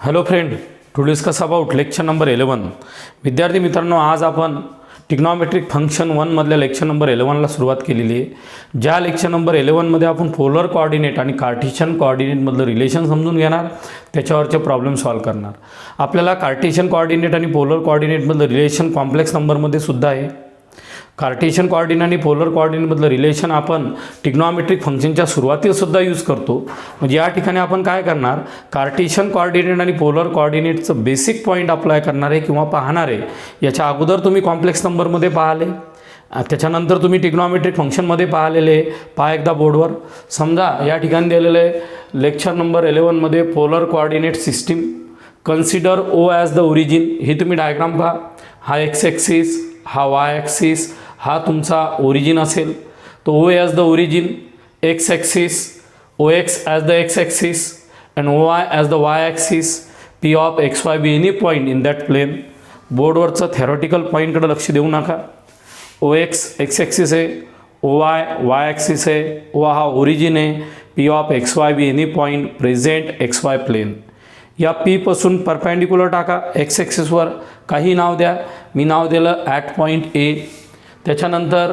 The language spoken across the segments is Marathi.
Hello friend, to discuss about lecture number 11. विद्यार्थी मित्रांनो, आज आपण ट्रिग्नॉमेट्रिक फंक्शन 1 मधल्या लेक्चर नंबर 11ला सुरुवात केलेली आहे. ज्या लेक्चर नंबर 11मध्ये आपण पोलर कोऑर्डिनेट आणि कार्टेशियन कोऑर्डिनेटमधलं रिलेशन समजून घेणार, त्याच्यावरचे प्रॉब्लेम सॉल्व्ह करणार. आपल्याला कार्टेशियन कोऑर्डिनेट आणि पोलर कोऑर्डिनेटमधलं रिलेशन कॉम्प्लेक्स नंबरमध्ये सुद्धा आहे. कार्टेशियन कोऑर्डिनेट आणि पोलर कोऑर्डिनेटमधलं रिलेशन आपण ट्रिग्नॉमेट्रिक फंक्शनच्या सुरुवातीला सुद्धा यूज करतो. म्हणजे या ठिकाणी आपण काय करणार, कार्टेशियन कोऑर्डिनेट आणि पोलर कोऑर्डिनेटचं बेसिक पॉईंट अप्लाय करणार आहे किंवा पाहणार आहे. याच्या अगोदर तुम्ही कॉम्प्लेक्स नंबरमध्ये पाहिले, त्याच्यानंतर तुम्ही ट्रिग्नॉमेट्रिक फंक्शनमध्ये पाहिलेले. पहा एकदा बोर्डवर. समजा या ठिकाणी दिलेलं आहे लेक्चर नंबर 11मध्ये polar coordinate system. Consider O as the origin. ही तुम्ही डायग्राम पहा. हा एक्स ॲक्सिस, हा वाय ॲक्सिस, हा तुमचा ओरिजिन असेल. तो O as the origin, X axis, O X as the X axis and O Y as the Y axis. P of X Y be any point in that plane. बोर्डवरचं थेरॉटिकल पॉईंटकडे लक्ष देऊ नका. ओ एक्स एक्स ॲक्सिस आहे, ओ वाय वाय ॲक्सिस आहे, ओ हा ओरिजिन आहे. P of X Y be any point present x y plane. या पीपासून परपॅन्डिक्युलर टाका एक्स ॲक्सिसवर. काही नाव द्या. मी नाव दिलं ॲट पॉईंट ए. त्याच्यानंतर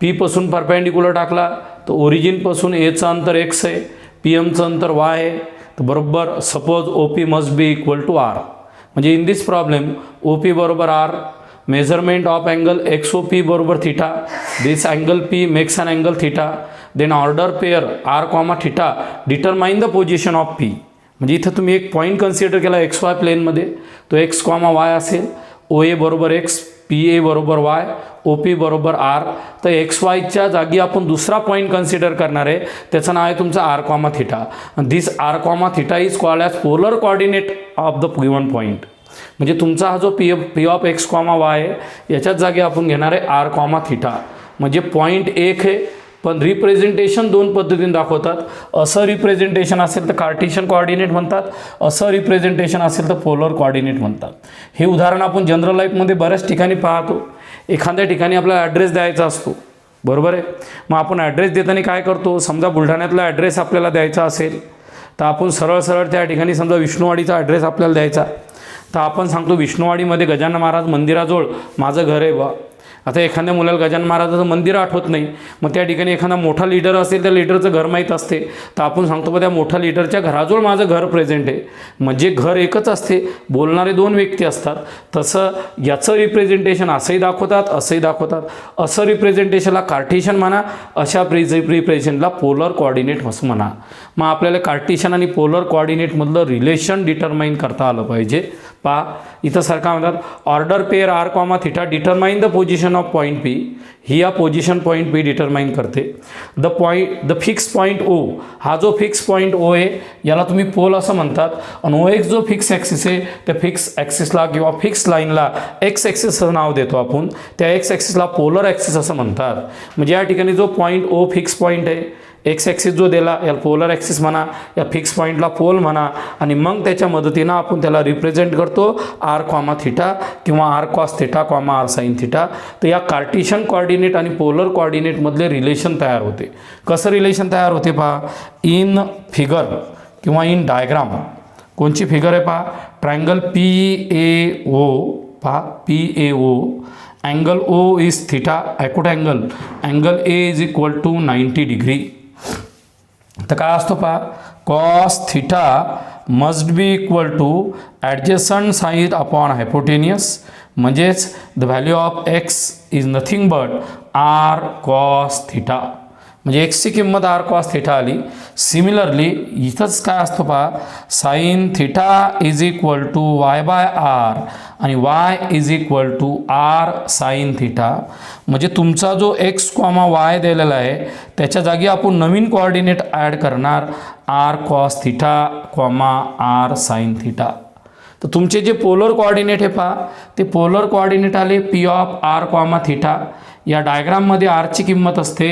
पीपासून परपॅन्डिक्युलर टाकला तर ओरिजिनपासून एचं अंतर एक्स आहे, पी एमचं अंतर वाय आहे. तर बरोबर suppose O P must be equal to R. म्हणजे in this problem O P बरोबर R. Measurement of angle X O P बरोबर theta. This angle P makes an angle theta. Then order pair R comma theta determine the position of P. म्हणजे इथं तुम्ही एक पॉईंट कन्सिडर केला एक्स वाय प्लेनमध्ये, तो एक्स कॉमा वाय असेल. ओ ए बरोबर एक्स, पी ए बरोबर वाय, ओ पी बरोबर आर. तर एक्स वायच्या जागी आपण दुसरा पॉईंट कन्सिडर करणार आहे, त्याचं नाव आहे तुमचं R comma theta. This R comma theta is called as polar coordinate of the given point. म्हणजे तुमचा हा जो P of X comma Y आहे, याच्याच जागी आपण घेणार आहे आर कॉमा थिटा. म्हणजे पॉईंट एक आहे, पण रिप्रेझेंटेशन दोन पद्धतीने दाखवतात. असं रिप्रेझेंटेशन असेल तर कार्टेशियन कोऑर्डिनेट म्हणतात, असं रिप्रेझेंटेशन असेल तर पोलर कोऑर्डिनेट म्हणतात. हे उदाहरण आपण जनरल लाईफमध्ये बऱ्याच ठिकाणी पाहतो. एखाद्या ठिकाणी आपल्याला ॲड्रेस द्यायचा असतो, बरोबर आहे. मग आपण ॲड्रेस देताना काय करतो, समजा बुलढाण्यातला ॲड्रेस आपल्याला द्यायचा असेल तर आपण सरळ सरळ त्या ठिकाणी समजा विष्णुवाडीचा ॲड्रेस आपल्याला द्यायचा. तर आपण सांगतो विष्णुवाडीमध्ये गजानन महाराज मंदिराजवळ माझं घर आहे बा. आता एखाद्या मुलाला गजानन महाराजाचं मंदिर आठवत नाही, मग त्या ठिकाणी एखादा मोठा लीडर असेल, त्या लीडरचं घर माहीत असते, तर आपण सांगतो बा त्या मोठ्या लीडरच्या घराजवळ माझं घर प्रेझेंट आहे. म्हणजे घर एकच असते, बोलणारे दोन व्यक्ती असतात. तसं याचं रिप्रेझेंटेशन असंही दाखवतात, असंही दाखवतात. असं रिप्रेझेंटेशनला कार्टेशियन म्हणा, अशा रिप्रेझेंटेशनला पोलर कोऑर्डिनेट असं म्हणा. मग आपल्याला कार्टेशियन आणि पोलर कोऑर्डिनेटमधलं रिलेशन डिटरमाइन करता आलं पाहिजे. पहा इथं सारखा म्हणतात order pair R comma theta determine the position of point P. ही या पोझिशन पॉईंट पी डिटरमाइन करते. द फिक्स पॉईंट ओ, हा जो फिक्स पॉईंट ओ आहे याला तुम्ही पोल असं म्हणतात. आणि ओ एक्स जो फिक्स ॲक्सिस आहे, त्या फिक्स ॲक्सिसला किंवा फिक्स लाईनला एक्स ॲक्सिसचं नाव देतो आपण. त्या एक्स ॲक्सिसला पोलर ॲक्सिस असं म्हणतात. म्हणजे या ठिकाणी जो पॉईंट ओ फिक्स पॉईंट आहे, एक्स ॲक्सिस जो दिला याला पोलर ॲक्सिस म्हणा, या फिक्स पॉईंटला पोल म्हणा. आणि मग त्याच्या मदतीनं आपण त्याला रिप्रेझेंट करतो आर कॉमा थिटा किंवा R cos theta comma R sine theta. तर या कार्टेशियन कोऑर्डिनेट आणि पोलर कोऑर्डिनेटमधले रिलेशन तयार होते. कसं रिलेशन तयार होते पहा, इन फिगर किंवा इन डायग्राम. कोणची फिगर आहे पहा, ट्रायंगल पी ए ओ. पहा P A O, angle O is theta, acute angle, angle A is equal to 90 degree. तर काय असतो पहा, cos theta must be equal to ॲडजसंट side upon hypotenuse. म्हणजेच the value of X is nothing but R cos theta. म्हणजे एक्सची किंमत आर कॉस थिटा आली. सिमिलरली इथंच काय असतो पहा, sine theta is equal to Y by R आणि Y is equal to R sine theta. म्हणजे तुमचा जो एक्स कॉमा वाय दिलेला आहे त्याच्या जागी आपण नवीन कोऑर्डिनेट ॲड करणार R cos theta comma R sine theta. तर तुमचे जे पोलर कोऑर्डिनेट आहे पहा, ते पोलर कोऑर्डिनेट आले P of R comma theta. या डायग्राममध्ये आरची किंमत असते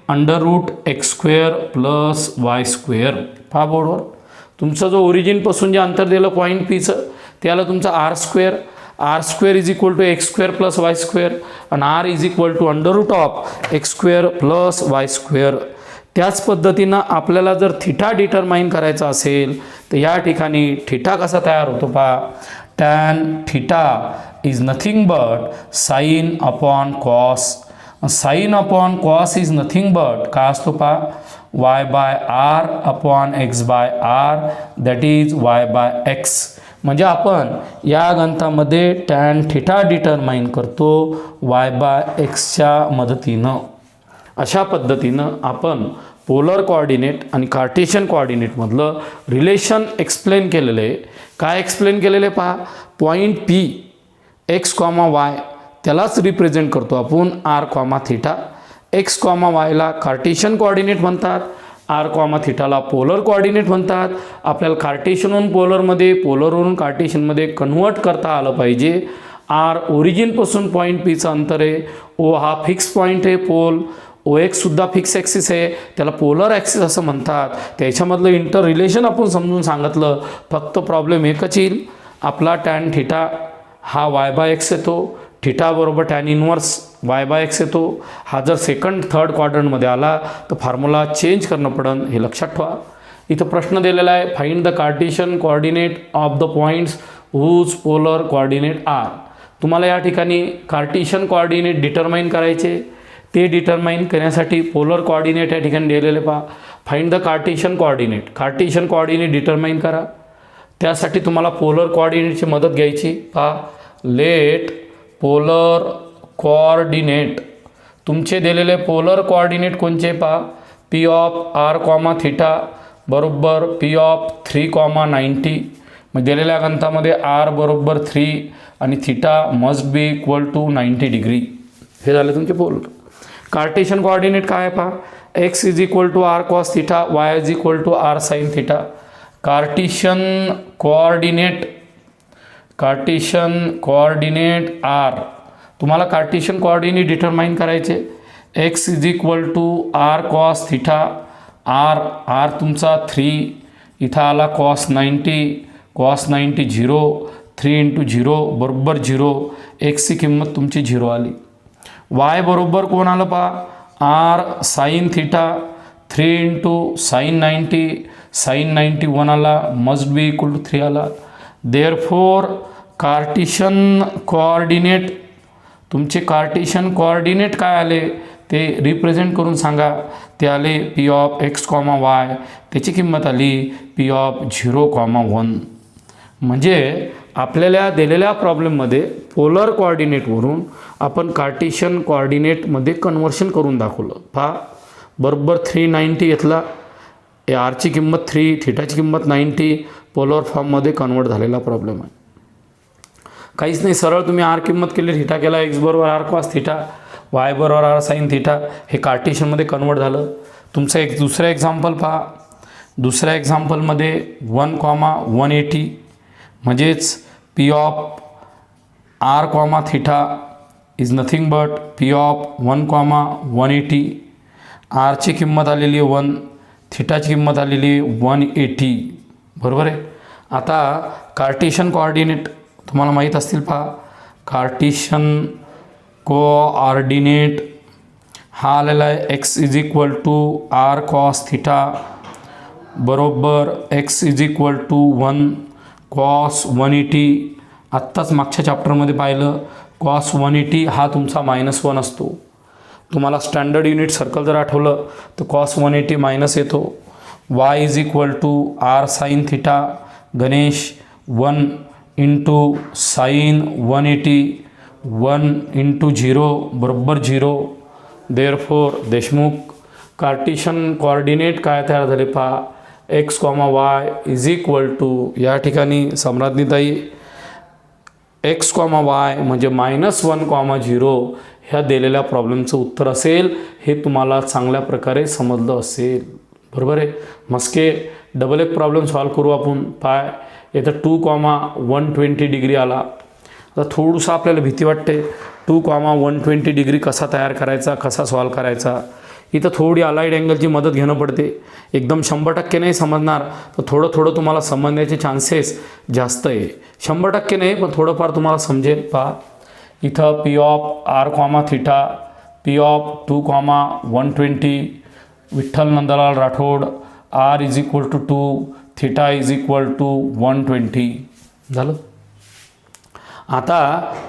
√x² प्लस y². पहा बोर्डवर तुमचं जो ओरिजिनपासून जे अंतर दिलं पॉईंट पीचं त्याला तुमचं r² is equal to x² plus y² आणि r is equal to √x² plus y². त्याच पद्धतीनं आपल्याला जर थिटा डिटरमाइन करायचा असेल तर या ठिकाणी थिटा कसा तयार होतो पहा, tan theta is nothing but sine upon cos. Sine upon cos is nothing but काय असतो पहा, Y by R upon X by R, that is Y by X. म्हणजे आपण या गणितामध्ये टॅन थिटा डिटरमाइन करतो वाय बाय एक्सच्या मदतीनं. अशा पद्धतीनं आपण पोलर कोऑर्डिनेट आणि कार्टेशियन कोऑर्डिनेटमधलं रिलेशन एक्सप्लेन केलेलं आहे. काय एक्सप्लेन केलेलं आहे पहा, point P X comma Y त्यालाच रिप्रेझेंट करतो आपण R comma theta. X comma वायला कार्टेशियन कोऑर्डिनेट म्हणतात, आर कॉमा थिटाला पोलर कोऑर्डिनेट म्हणतात. आपल्याला कार्टेशियनवरून पोलरमध्ये, पोलरवरून कार्टेशियनमध्ये कन्वर्ट करता आलं पाहिजे. आर ओरिजिनपासून पॉईंट पीचं अंतर आहे, ओ हा फिक्स पॉईंट आहे पोल, ओ एक्ससुद्धा फिक्स ॲक्सिस आहे, त्याला पोलर ॲक्सिस असं म्हणतात. त्याच्यामधलं इंटर रिलेशन आपण समजून सांगितलं. फक्त प्रॉब्लेम एकच येईल, आपला टॅन थिटा हा वाय बाय एक्स येतो, थिटा बरोबर tan inverse Y by X येतो. हा जर सेकंड थर्ड क्वाड्रंटमध्ये आला तर फॉर्म्युला चेंज करणं पडन, हे लक्षात ठेवा. इथं प्रश्न दिलेला आहे, find the Cartesian coordinate of the points whose polar coordinate are. तुम्हाला या ठिकाणी कार्टेशियन कोऑर्डिनेट डिटरमाइन करायचे. ते डिटरमाइन करण्यासाठी पोलर कोऑर्डिनेट या ठिकाणी दिलेले पहा. Find the Cartesian coordinate, Cartesian coordinate determine करा. त्यासाठी तुम्हाला पोलर कोऑर्डिनेटची मदत घ्यायची. पहा, लेट पोलर कोऑर्डिनेट, तुमचे दिलेले पोलर कोऑर्डिनेट कोणचे पहा, P of R comma theta बरोबर पी ऑफ 3,90. मग दिलेल्या गणितामध्ये आर बरोबर 3 आणि theta must be equal to 90 degree. हे झाले तुमचे पोलर. कार्टेशियन कोऑर्डिनेट काय आहे पहा, X is equal to R cos theta, Y is equal to R sine theta. Cartesian coordinate are, तुम्हाला कार्टेशियन कोऑर्डिनेट डिटरमाइन करायचे. X is equal to R cos theta, R तुमचा 3, इथं आला कॉस 90 0, 3 इंटू 0 बरोबर 0, एक्सची किंमत तुमची 0 आली. वाय बरोबर कोण आलं पहा, R sine theta, 3 into sine 90 1 आला, मस्ट बी इक्वल टू 3 आला. देअरफॉर कार्टेशियन कोऑर्डिनेट, तुमचे कार्टेशियन कोऑर्डिनेट काय आले ते रिप्रेझेंट करून सांगा. ते आले P of X comma Y, त्याची किंमत आली पी ऑफ 0,1. म्हणजे आपल्याला दिलेल्या प्रॉब्लेममध्ये पोलर कोऑर्डिनेटवरून आपण कार्टेशियन कोऑर्डिनेटमध्ये कन्वर्शन करून दाखवलं. पहा, बरोबर 390 घेतला, आरची किंमत 3, थिटाची किंमत 90, पोलर फॉर्ममध्ये कन्वर्ट झालेला प्रॉब्लेम आहे. काहीच नाही, सरळ तुम्ही आर किंमत केली, थिटा केला, एक्स बरोबर आर कॉस थिटा, वाय बरोबर आर साइन थिटा, हे कार्टेशियनमध्ये कन्वर्ट झालं. तुमचं एक दुसरं एक्झाम्पल पहा. दुसऱ्या एक्झाम्पलमध्ये 1,180 म्हणजेच P of R comma theta is nothing but P of 1,180. आरची किंमत आलेली आहे 1, थिटाची किंमत आलेली आहे 180, बरोबर आहे. आता कार्टेशियन कोऑर्डिनेट तुम्हाला माहीत असतील पहा. कार्टेशियन कोऑर्डिनेट हा आलेला आहे X is equal to R cos theta बरोबर X is equal to 1 cos 180. आत्ताच मागच्या चॅप्टरमध्ये पाहिलं, कॉस 180 हा तुमचा -1 असतो. तुम्हाला स्टँडर्ड युनिट सर्कल जर आठवलं तर कॉस 180 मायनस येतो. Y is equal to R sine theta, गणेश 1 इंटू साइन 180, 1 इंटू 0 बरोबर 0. देअरफॉर देशमुख कार्टेशियन कोऑर्डिनेट काय तयार झाले पहा, X comma Y is equal to, या ठिकाणी सम्राज्ञीताई एक्स कॉमा वाय म्हणजे -1,0 ह्या दिलेल्या प्रॉब्लेमचं उत्तर असेल. हे तुम्हाला चांगल्या प्रकारे समजलं असेल, बरोबर आहे. मस्के डबल एक प्रॉब्लेम सॉल्व करू आपण. पाय इथं 2,120 डिग्री आला. आता थोडंसं आपल्याला भीती वाटते, 2,120 डिग्री कसा तयार करायचा, कसा सॉल्व करायचा. इथं थोडी अलाइड अँगलची मदत घेणं पडते. एकदम 100% नाही समजणार तर थोडं थोडं तुम्हाला समजण्याचे चान्सेस जास्त आहे. 100% नाही पण थोडंफार तुम्हाला समजेल. पहा, इथं P of R comma theta, P of 2,120 Vitthal Nandlal Rathod, r is equal to 2, theta is equal to 120. झालं. आता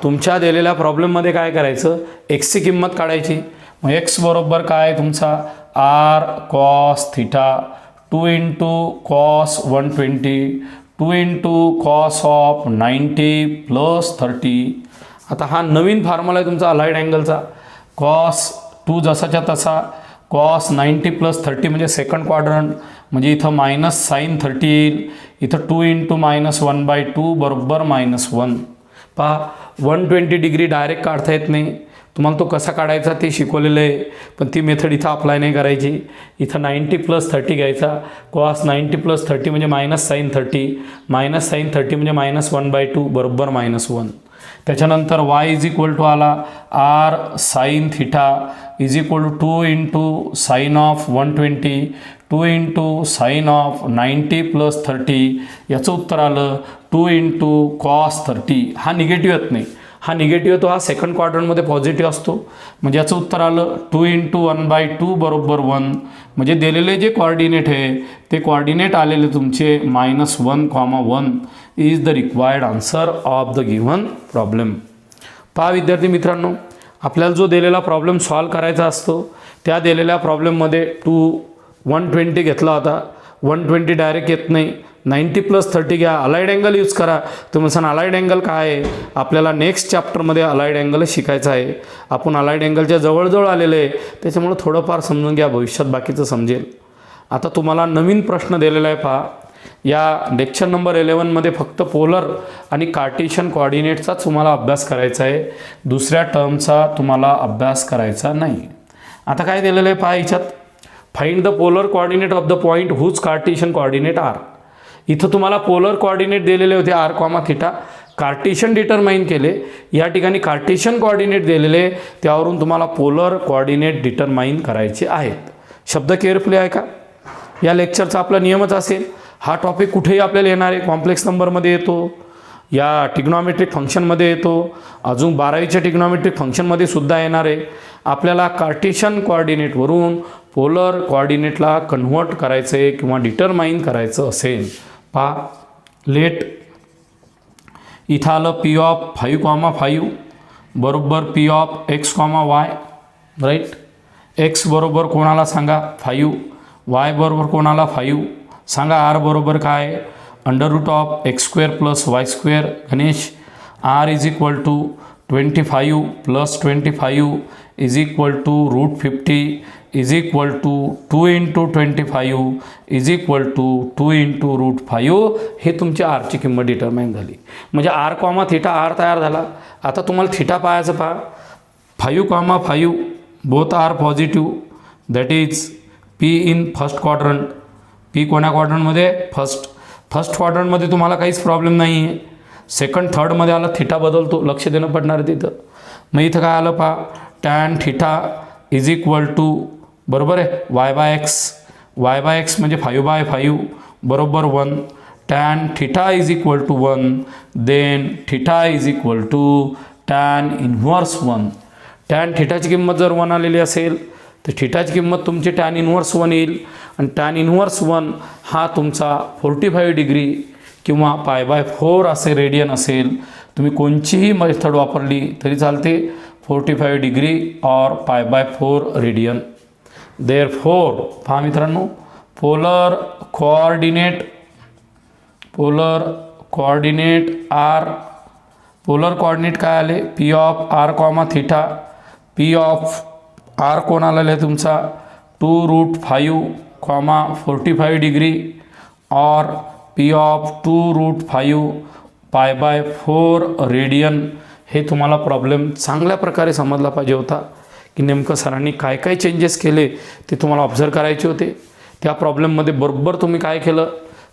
तुमच्या दिलेल्या प्रॉब्लेममध्ये काय करायचं, एक्सची किंमत काढायची. मग एक्स बरोबर काय तुमचा R cos theta 2 into cos 120 2 into cos of 90 plus 30. आता हा नवीन फॉर्म्युला आहे तुमचा अलाइड अँगलचा. कॉस 2 जसाच्या तसा, कॉस 90 प्लस 30 म्हणजे सेकंड क्वाड्रंट, म्हणजे इथं मायनस साईन 30 येईल. इथं 2 इंटू -1/2 बरोबर -1. पहा 120 डिग्री डायरेक्ट काढता येत नाही, तुम्हाला तो कसा काढायचा ते शिकवलेलं आहे, पण ती मेथड इथं अप्लाय नाही करायची. इथं 90 प्लस 30 घ्यायचा. कॉस 90 प्लस 30 म्हणजे मायनस साईन 30, मायनस साईन 30 म्हणजे -1/2 बरोबर -1. त्याच्यानंतर y इज इक्वल टू आला R sine theta is equal to 2 into sine of 120 2 into sine of 90 plus 30. याचं उत्तर आलं 2 इंटू कॉस 30. हा निगेटिव्ह येत नाही, हा निगेटिव्ह तो हा सेकंड क्वाड्रंटमध्ये पॉझिटिव्ह असतो. म्हणजे याचं उत्तर आलं 2 इंटू 1/2 बरोबर 1. म्हणजे दिलेले जे कॉर्डिनेट आहे ते कॉर्डिनेट आलेले तुमचे -1,1 is the required answer of the given problem. पहा विद्यार्थी मित्रांनो, आपल्याला जो दिलेला प्रॉब्लेम सॉल्व करायचा असतो त्या दिलेल्या प्रॉब्लेममध्ये 120 घेतला होता. 120 डायरेक्ट येत नाही, 90 प्लस 30 घ्या, अलाइड अँगल यूज करा. तुम्ही सांगा अलाइड अँगल काय आहे, आपल्याला नेक्स्ट चॅप्टरमध्ये अलाइड अँगल शिकायचं आहे. आपण अलाइड अँगलच्या जवळजवळ आलेले आहे, त्याच्यामुळे थोडंफार समजून घ्या, भविष्यात बाकीचं समजेल. आता तुम्हाला नवीन प्रश्न दिलेला आहे. पहा या लेक्चर नंबर 11मध्ये फक्त पोलर आणि कार्टेशियन कोऑर्डिनेटचा तुम्हाला अभ्यास करायचा आहे, दुसऱ्या टर्मचा तुम्हाला अभ्यास करायचा नाही. आता काय दिलेलं आहे पहा याच्यात, find the polar coordinate of the point whose Cartesian coordinate are. इथं तुम्हाला पोलर कोऑर्डिनेट दिलेले होते R comma theta, Cartesian determine केले. या ठिकाणी कार्टेशियन कोऑर्डिनेट दिलेले, त्यावरून तुम्हाला पोलर कोऑर्डिनेट डिटरमाइन करायचे आहेत. शब्द केअरफुली आहे का. या लेक्चरचा आपला नियमच असेल, हा टॉपिक कुठेही आपल्याला येणार आहे. कॉम्प्लेक्स नंबरमध्ये येतो, या टिग्नॉमेट्रिक फंक्शनमध्ये येतो, अजून 12वीच्या टिग्नॉमेट्रिक फंक्शनमध्ये सुद्धा येणार आहे. आपल्याला कार्टेशियन कोऑर्डिनेटवरून पोलर कोऑर्डिनेटला कन्व्हर्ट करायचं आहे किंवा डिटरमाइन करायचं असेल. पहा लेट इथं आलं P ऑफ 5,5 बरोबर P of x, y. Right. x बरोबर कोणाला सांगा 5, y बरोबर कोणाला 5 सांगा. r बरोबर काय √(x² + y²). गणेश r is equal to 25 + 25 is equal to √50 is equal to 2 into 25 is equal to 2 into √5. हे तुमची आरची किंमत डिटरमाइन झाली. म्हणजे आर कॉमा थिटा आर तयार झाला. आता तुम्हाला थिटा पाहायचं. पहा 5,5 both are positive, that is P in first quadrant. P कोण्या क्वाड्रंटमध्ये, फर्स्ट क्वाड्रंटमध्ये तुम्हाला काहीच प्रॉब्लेम नाही आहे. सेकंड थर्डमध्ये आला थिटा बदलतो, लक्ष देणं पडणार आहे तिथं. मग इथं काय आलं पहा tan theta is equal to बरोबर आहे y/x. y/x म्हणजे 5/5 बरोबर 1. Tan theta is equal to 1. Then theta is equal to tan inverse 1. Tan थिटाची किंमत जर 1 आलेली असेल तर थिटाची किंमत तुमची टॅन इन्व्हर्स 1 येईल. आणि टॅन इन्व्हर्स 1 हा तुमचा 45 डिग्री किंवा π/4 असे रेडियन असेल. तुम्ही कोणतीही मेथड वापरली तरी चालते, 45 डिग्री और π/4 रेडियन. देअरफॉर पहा मित्रांनो, polar coordinate are, polar coordinate काय आले P of r comma theta. P of r कोण आलेला आहे तुमचा 2√5 comma 45 degree or P of 2√5 π/4 radian. हे तुम्हाला प्रॉब्लेम चांगल्या प्रकारे समजला पाहिजे होता की नेमकं सरांनी काय काय चेंजेस केले ते तुम्हाला ऑब्झर्व करायचे होते. त्या प्रॉब्लेममध्ये बरोबर तुम्ही काय केलं,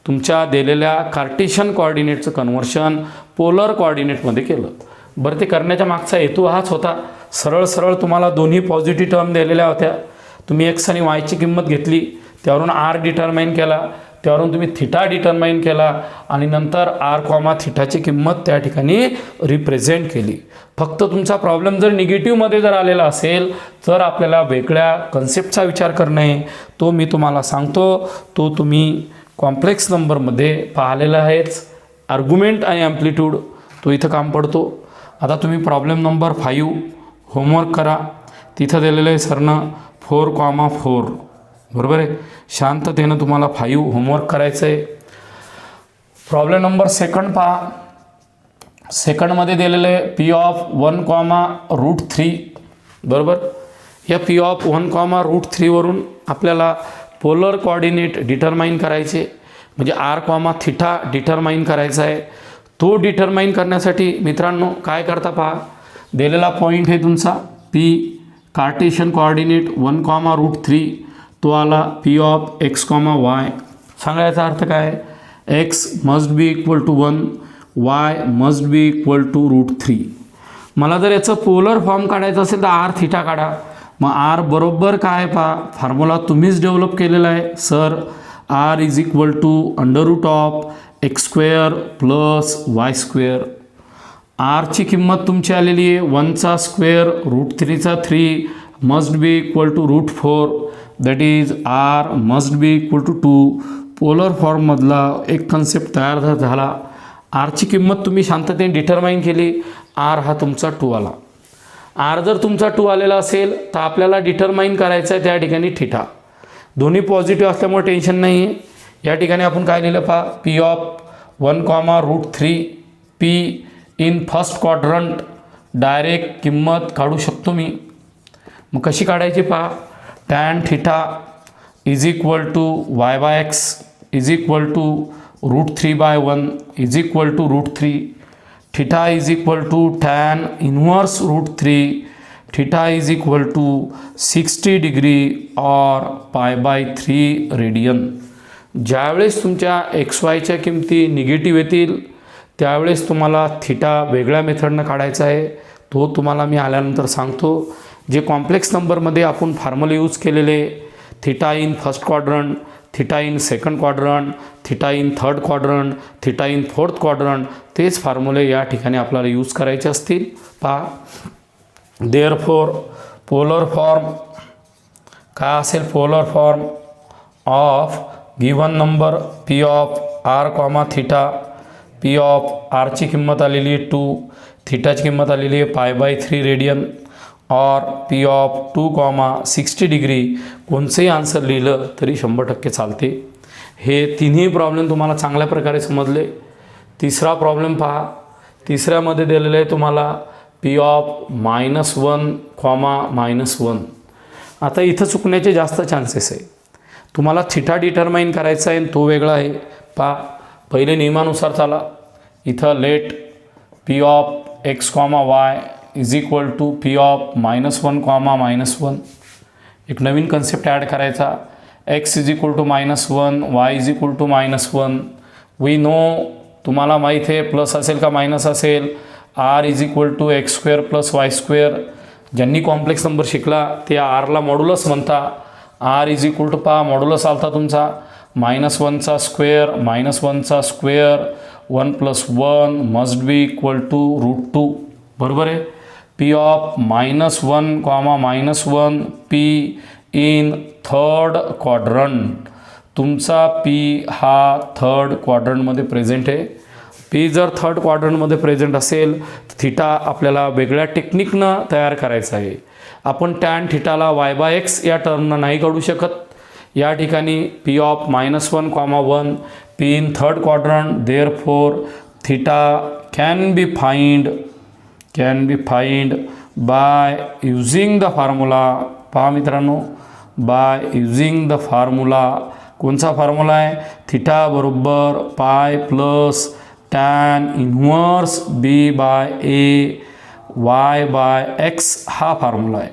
तुमच्या दिलेल्या कार्टेशियन कोऑर्डिनेटचं कन्व्हर्शन पोलर कोऑर्डिनेटमध्ये केलं. बरं, ते करण्याच्या मागचा हेतू हाच होता. सरळ तुम्हाला दोन्ही पॉझिटिव्ह टर्म दिलेल्या होत्या, तुम्ही x आणि yची किंमत घेतली, त्यावरून r डिटरमाइन केला, त्यावरून तुम्ही थिटा डिटरमाइन केला आणि नंतर आर कॉमा थिटाची किंमत त्या ठिकाणी रिप्रेझेंट केली. फक्त तुमचा प्रॉब्लेम जर निगेटिव्हमध्ये जर आलेला असेल तर आपल्याला वेगळ्या कन्सेप्टचा विचार करणे, तो मी तुम्हाला सांगतो. तो तुम्ही कॉम्प्लेक्स नंबरमध्ये पाहिलेला आहेच. आर्ग्युमेंट आणि ॲम्प्लिट्यूड तो इथं काम पडतो. आता तुम्ही प्रॉब्लेम नंबर 5 होमवर्क करा. तिथं दिलेलं आहे सरनं 4,4 बरोबर आहे. शांततेनं तुम्हाला 5 होमवर्क करायचं आहे. प्रॉब्लेम नंबर 2 पहा. सेकंडमध्ये दिलेलं आहे P(1,√3) बरोबर. या P(1,√3) वरून आपल्याला पोलर कोऑर्डिनेट डिटरमाइन करायचे, म्हणजे r, थिटा डिटरमाइन करायचा आहे. तो डिटरमाइन करण्यासाठी मित्रांनो काय करता पहा. दिलेला पॉईंट आहे तुमचा P, कार्टेशियन कोऑर्डिनेट 1,√3, तो आला P(x, y). सांगायचा अर्थ काय, x must be equal to 1, y must be equal to √3. मला जर याचं पोलर फॉर्म काढायचं असेल तर r थिटा काढा. मग r बरोबर काय पहा, फॉर्म्युला तुम्हीच डेव्हलप केलेला आहे sir. r is equal to √(x² + y²). rची किंमत तुमची आलेली आहे 1चा स्क्वेअर √3चा 3 must be equal to √4. That is r must be equal to 2. Polar फॉर्ममधला एक कन्सेप्ट तयार झाला. आरची किंमत तुम्ही शांततेने डिटरमाइन केली. आर हा तुमचा 2 आला. आर जर तुमचा 2 आलेला असेल तर आपल्याला डिटरमाइन करायचं आहे त्या ठिकाणी थिटा. दोन्ही पॉझिटिव्ह असल्यामुळे टेन्शन नाही आहे. या ठिकाणी आपण काय लिहिलं पहा, P(1,√3) P in first quadrant. Direct किंमत काढू शकतो मी. मग कशी काढायची पहा. tan theta is equal to y/x is equal to √3/1 is equal to √3. Theta is equal to tan inverse √3. Theta is equal to 60 degree or π/3 radian. ज्यावेळेस तुमच्या XYच्या किमती निगेटिव्ह येतील त्यावेळेस तुम्हाला थिटा वेगळ्या मेथडनं काढायचा आहे. तो तुम्हाला मी आल्यानंतर सांगतो. जे कॉम्प्लेक्स नंबरमध्ये आपण फॉर्म्युले यूज केलेले, theta in first quadrant, theta in second quadrant, theta in third quadrant, theta in fourth quadrant, तेच फॉर्म्युले या ठिकाणी आपल्याला यूज करायचे असतील. पहा, देअरफॉर पोलर फॉर्म काय असेल, polar form of given number P(r, theta). P(r)ची किंमत आलेली आहे 2, थिटाची किंमत आलेली आहे π/3 रेडियन और P(2, 60 डिग्री). कोणचंही आन्सर लिहिलं तरी 100% चालते. हे तिन्ही प्रॉब्लेम तुम्हाला चांगल्या प्रकारे समजले. तिसरा प्रॉब्लेम पहा. तिसऱ्यामध्ये दिलेलं आहे तुम्हाला P(-1, -1). आता इथं चुकण्याचे जास्त चान्सेस आहे. तुम्हाला थिटा डिटरमाइन करायचा आहे, तो वेगळा आहे. पहा, पहिले नियमानुसार चाला. इथं let P(x, y) is equal to P(-1, -1). एक नवीन कन्सेप्ट ॲड करायचा. x is equal to -1, y is equal to -1. We know, तुम्हाला माहीत आहे प्लस असेल का मायनस असेल. r is equal to x² + y². ज्यांनी कॉम्प्लेक्स नंबर शिकला ते आरला मॉड्युलस म्हणता. r इज इक्वल टू पहा मॉड्युलस आलता तुमचा -1चा स्क्वेअर, -1चा square, 1 + 1 must be equal to √2. बरोबर आहे. P(-1, -1) P in third quadrant. तुमचा P हा थर्ड क्वाड्रंटमध्ये प्रेझेंट आहे. P जर थर्ड क्वाड्रंटमध्ये प्रेझेंट असेल तर थिटा आपल्याला वेगळ्या टेक्निकनं तयार करायचं आहे. आपण tan थिटाला y/x या टर्मनं नाही काढू शकत. या ठिकाणी P(-1, 1) P in third quadrant. Therefore theta can be find by using the formula. पहा मित्रांनो, बाय यूजिंग द फॉर्म्युला. कोणचा फॉर्म्युला आहे, थिटा बरोबर पाय plus tan inverse b/a y/x हा फॉर्म्युला आहे.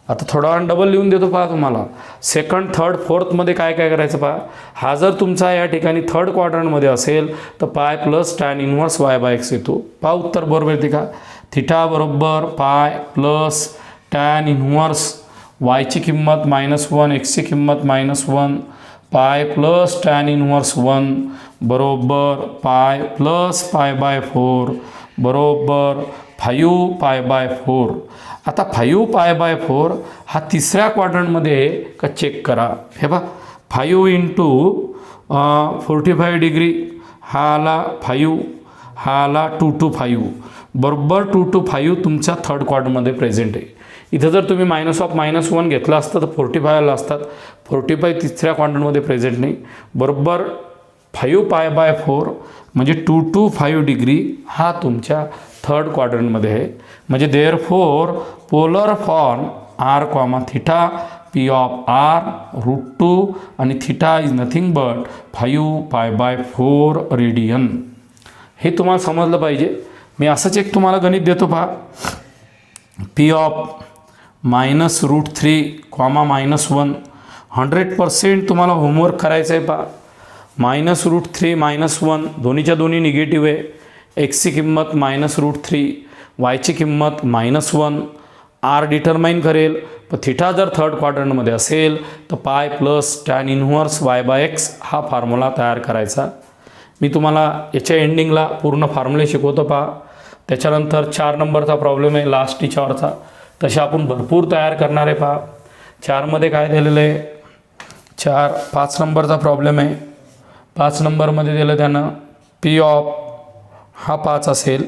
आता थोडा वेळ डबल लिहून देतो पहा तुम्हाला. सेकंड, थर्ड, फोर्थमध्ये काय काय करायचं पहा. हा जर तुमचा या ठिकाणी थर्ड क्वाड्रंटमध्ये असेल तर pi plus tan inverse y/x येतो. पहा उत्तर बरोबर येते का. थिटा बरोबर पाय प्लस tan इन्व्हर्स yची किंमत -1, xची किंमत -1, पाय प्लस टॅन इनव्हर्स 1 बरोबर पाय प्लस पाय बाय 4 बरोबर 5 पाय बाय 4. आता 5 पाय बाय 4 हा तिसऱ्या क्वाड्रंटमध्ये आहे का चेक करा. हे बघा 5 इंटू 45 डिग्री हा आला 5, हा आला 2 to 5 बरोबर 2 to 5 तुमच्या थर्ड क्वाड्रंटमध्ये प्रेझेंट आहे. इथं जर तुम्ही -1 घेतला असता तर 45 आला असतात. 45 तिसऱ्या क्वाड्रंटमध्ये प्रेझेंट नाही. बरोबर 5 पाय बाय 4 म्हणजे 2 to 5 डिग्री हा तुमच्या थर्ड क्वाड्रंटमध्ये आहे. म्हणजे therefore polar form r, theta P of r √2 आणि theta is nothing but 5 pi by 4 radian. हे तुम्हाला समजलं पाहिजे. मी असंच एक तुम्हाला गणित देतो पहा. P of -√3, -1 100% तुम्हाला होमवर्क करायचं आहे पहा. -√3 -1 दोन्हीच्या दोन्ही निगेटिव्ह आहे. एक्सची किंमत -√3, वायची किंमत -1. r डिटरमाइन करेल. पण थिटा जर थर्ड क्वाड्रंटमध्ये असेल तर pi plus tan inverse y by x हा फॉर्म्युला तयार करायचा. मी तुम्हाला याच्या एंडिंगला पूर्ण फॉर्म्युले शिकवतो पहा. त्याच्यानंतर 4 नंबरचा प्रॉब्लेम आहे लास्ट टीचरचा. तसे आपण भरपूर तयार करणार आहे पहा. 4मध्ये काय दिलेलं आहे, 5 नंबरचा प्रॉब्लेम आहे. 5 नंबरमध्ये दिलं त्यानं P ऑफ हा 5 असेल,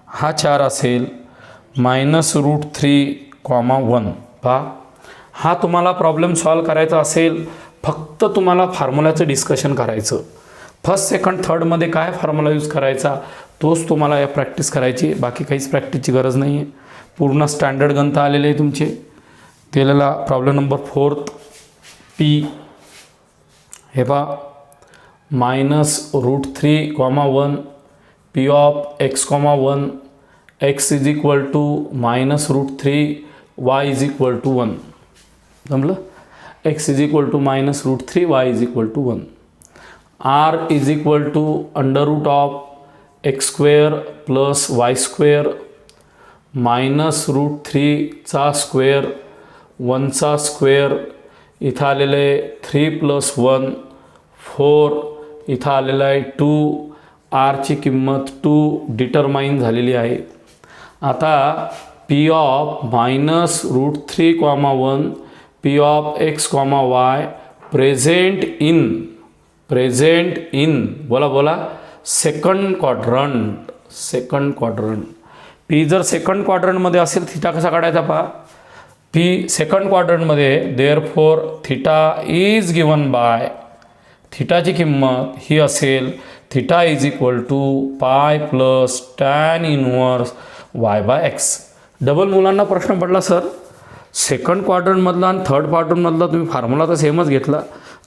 हा 4 असेल, -√3, 1 पहा. हा तुम्हाला प्रॉब्लेम सॉल्व करायचा असेल फक्त तुम्हाला फॉर्म्युल्याचं डिस्कशन करायचं. फर्स्ट सेकंड थर्डमध्ये काय फॉर्म्युला यूज करायचा तोच तुम्हाला या प्रॅक्टिस करायची. बाकी काहीच प्रॅक्टिसची गरज नाही आहे. पूर्ण स्टँडर्ड गणित आलेले आहे तुमचे. दिलेला प्रॉब्लेम नंबर 4 P हे पहा -√3, 1 P of x, 1 x is equal to -√3 y is equal to 1. जमलं. x is equal to -√3 y is equal to 1. r is equal to √x² plus y² -√3 चा स्क्वेअर 1 चा स्क्वेअर. इथं आलेलं आहे 3 + 1 4. इथं आलेलं आहे 2. r ची किंमत 2 डिटरमाइन झालेली आहे. आता P of -√3, 1 P of x, y present in बोला सेकंड क्वाड्रंट. P जर सेकंड क्वाड्रंटमध्ये असेल थिटा कसा काढायचा पहा. P सेकंड क्वाड्रंटमध्ये therefore theta is given by थिटाची किंमत ही असेल theta is equal to pi plus tan inverse y by X. Double मुलांना प्रश्न पडला सर सेकंड क्वाड्रंटमधला आणि थर्ड क्वाड्रंटमधला तुम्ही फॉर्म्युला तर सेमच घेतला,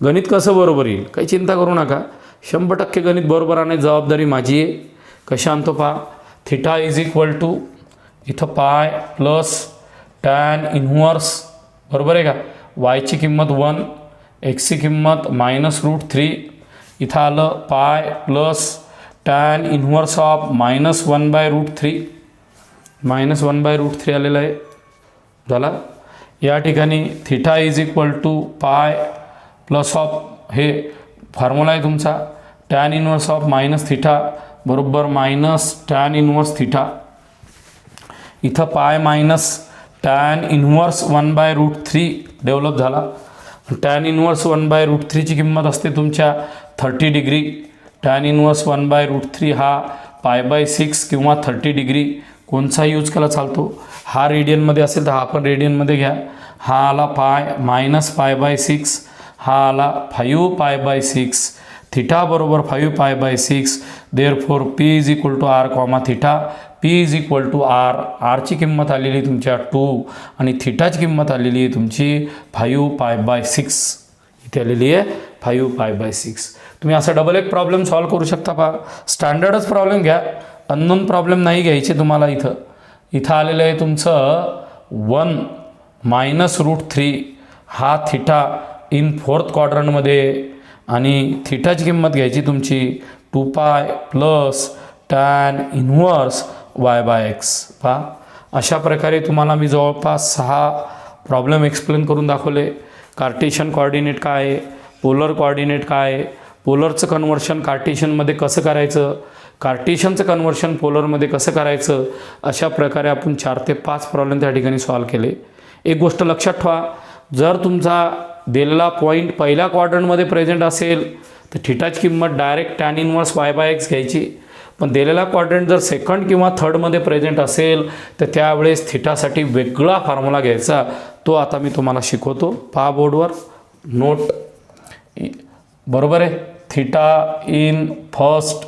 गणित कसं बरोबर येईल. काही चिंता करू नका. 100% गणित बरोबर आणण्याची जबाबदारी माझी आहे. कशी आणतो पहा. थिटा इज इक्वल टू इथं पाय प्लस टॅन इनव्हर्स बरोबर आहे का. वायची किंमत 1, एक्सची किंमत -√3. इथं आलं पाय प्लस टॅन इनव्हर्स ऑफ -1/√3 -1/√3 आलेलं आहे. झाला. या ठिकाणी theta is equal to pi plus of हे फॉर्म्युला आहे तुमचा tan inverse of minus theta बरोबर -टॅन इनव्हर्स थिटा. इथं pi minus tan inverse 1/√3 develop झाला. टॅन इनव्हर्स 1/√3 ची किंमत असते तुमच्या 30 डिग्री. टॅन इनव्हर्स 1/√3 हा π/6 किंवा 30 डिग्री कोणचा यूज केला चालतो. हा रेडियनमध्ये असेल तर हा पण रेडियनमध्ये घ्या. हा आला पाय -π/6, हा आला 5 π/6. थिटा बरोबर 5 π/6. Therefore P is equal to r, theta P is equal to r. ची किंमत आलेली तुमच्या 2 आणि थिटाची किंमत आलेली आहे तुमची 5 π/6. इथे आलेली आहे 5 π/6. तुम्ही असा डबल एक प्रॉब्लेम सॉल्व करू शकता पहा. स्टँडर्डच प्रॉब्लेम घ्या, अननोन प्रॉब्लेम नाही घ्यायचे तुम्हाला. इथं आलेलं आहे तुमचं 1 -√3 हा थिटा इन फोर्थ क्वाड्रंटमध्ये आणि थिटाची किंमत घ्यायची तुमची 2π प्लस टॅन इनव्हर्स y/x. पहा अशा प्रकारे तुम्हाला मी जवळपास 6 प्रॉब्लेम एक्सप्लेन करून दाखवले. कार्टेशियन कोऑर्डिनेट काय आहे, पोलर कोऑर्डिनेट काय आहे, पोलरचं कन्व्हर्शन कार्टेशियनमध्ये कसं करायचं, कार्टेशियनचं कन्व्हर्शन पोलरमध्ये कसं करायचं, अशा प्रकारे आपण 4 ते 5 प्रॉब्लेम त्या ठिकाणी सॉल्व केले. एक गोष्ट लक्षात ठेवा, जर तुमचा दिलेला पॉईंट पहिल्या क्वाड्रंटमध्ये प्रेझेंट असेल तर थिटाची किंमत डायरेक्ट टॅन इनवर्स y/x घ्यायची. पण दिलेला क्वाड्रंट जर सेकंड किंवा थर्डमध्ये प्रेझेंट असेल तर त्यावेळेस थिटासाठी वेगळा फॉर्म्युला घ्यायचा. तो आता मी तुम्हाला शिकवतो. पहा बोर्डवर नोट. बरोबर आहे. Theta in first,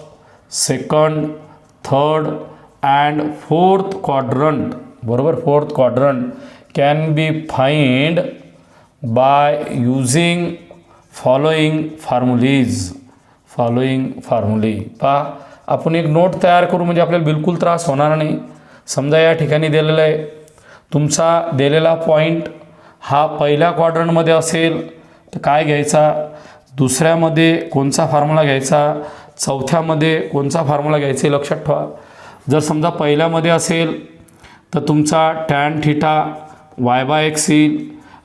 second, third and fourth quadrant, बरोबर, fourth quadrant can be find by using following फॉर्म्युले. पहा, आपण एक नोट तयार करू म्हणजे आपल्याला बिलकुल त्रास होणार नाही. समजा या ठिकाणी दिलेलं आहे, तुमचा दिलेला पॉईंट हा पहिल्या क्वाड्रंटमध्ये असेल तर काय घ्यायचा, दुसऱ्यामध्ये कोणचा फॉर्म्युला घ्यायचा, चौथ्यामध्ये कोणचा फॉर्म्युला घ्यायचा हे लक्षात ठेवा. जर समजा पहिल्यामध्ये असेल तर तुमचा टॅन थिटा y/x येईल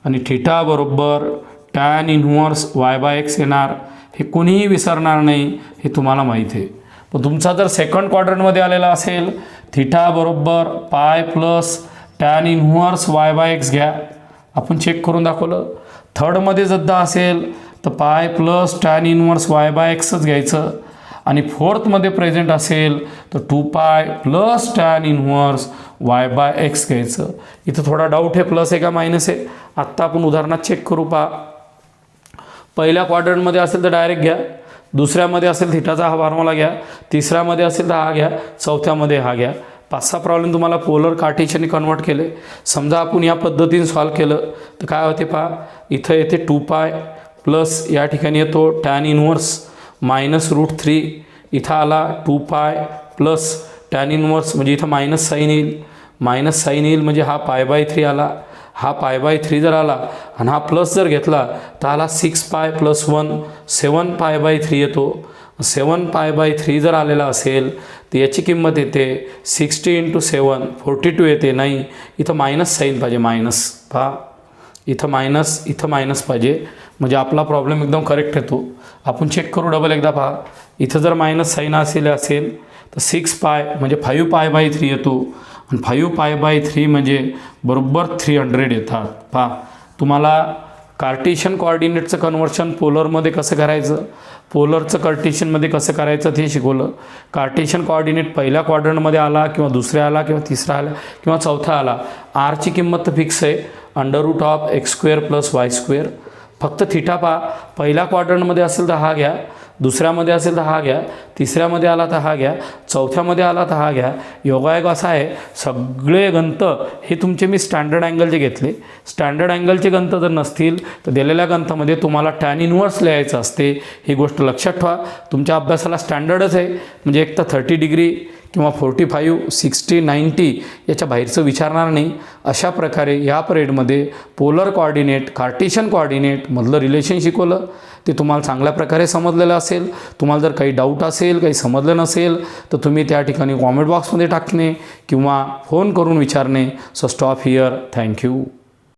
आणि थिटा बरोबर टॅन इनव्हर्स y/x येणार. हे कोणीही विसरणार नाही, हे तुम्हाला माहीत आहे. पण तुमचा जर सेकंड क्वाड्रंटमध्ये आलेला असेल, थिटा बरोबर पाय प्लस टॅन इनव्हर्स y/x घ्या, आपण चेक करून दाखवलं. थर्डमध्ये जद्दा असेल तर पाय प्लस टॅन इनव्हर्स y/xच घ्यायचं. आणि फोर्थमध्ये प्रेझेंट असेल तर 2π प्लस टॅन इनव्हर्स y/x घ्यायचं. इथं थोडा डाऊट आहे, प्लस आहे का मायनस आहे. आत्ता आपण उदाहरणात चेक करू. पहा, पहिल्या क्वाड्रंटमध्ये असेल तर डायरेक्ट घ्या, दुसऱ्यामध्ये असेल थिटाचा हा फॉर्म्युला घ्या, तिसऱ्यामध्ये असेल तर हा घ्या, चौथ्यामध्ये हा घ्या. 5-6 प्रॉब्लेम तुम्हाला पोलर कार्टेशियनने कन्वर्ट केले. समजा आपण या पद्धतीने सॉल्व केलं तर काय होते. पहा, इथं येते 2π प्लस या ठिकाणी येतो टॅन इनव्हर्स -√3. इथं आला 2π प्लस टॅन इनव्हर्स म्हणजे इथं मायनस साईन येईल म्हणजे हा π/3 आला. हा π/3 जर आला आणि हा प्लस जर घेतला तर आला 6π + 1 7π/3 येतो. 7π/3 जर आलेला असेल तर याची किंमत येते 60 × 7 42 येते. नाही, इथं मायनस साईन पाहिजे, मायनस. पहा, इथं मायनस पाहिजे म्हणजे आपला प्रॉब्लेम एकदम करेक्ट येतो. आपण चेक करू डबल एकदा. पहा, इथं जर मायनस साईन असेल तर 6π म्हणजे 5π/3 येतो आणि 5π/3 म्हणजे बरोबर 300 येतात. पहा, तुम्हाला कार्टेशियन कोऑर्डिनेटचं कन्व्हर्शन पोलरमध्ये कसं करायचं, पोलरचं कार्टेशियनमध्ये कसं करायचं ते शिकवलं. कार्टेशियन कोऑर्डिनेट पहिल्या क्वाड्रंटमध्ये आला किंवा दुसऱ्या आला किंवा तिसरा आला किंवा चौथा आला, आरची किंमत तर फिक्स आहे, √x² + y². फक्त थिटा पहा, पहिल्या क्वाड्रंटमध्ये असेल तर हा घ्या, दुसऱ्यामध्ये असेल तर हा घ्या, तिसऱ्यामध्ये आला तर हा घ्या, चौथ्यामध्ये आला तर हा घ्या. योगायोग असा आहे, सगळे गणित हे तुमचे मी स्टँडर्ड अँगलचे घेतले. स्टँडर्ड अँगलचे गणित जर नसतील तर दिलेल्या गणितामध्ये तुम्हाला टॅन इनव्हर्स लिहायचं असते. ही गोष्ट लक्षात ठेवा. तुमच्या अभ्यासाला स्टँडर्डच आहे, म्हणजे एक तर 30 डिग्री किंवा 45, 60, 90 याच्या बाहेरचं विचारणार नाही. अशा प्रकारे या पिरियडमध्ये पोलर कोऑर्डिनेट, कार्टेशियन कोऑर्डिनेटमधलं रिलेशन शिकवलं. ते तुम्हाला चांगल्या प्रकारे समजलेलं असेल. तुम्हाला जर काही डाऊट असेल, काही समजलं नसेल तर तुम्ही त्या ठिकाणी कॉमेंट बॉक्समध्ये टाकणे किंवा फोन करून विचारणे. So stop here. थँक्यू.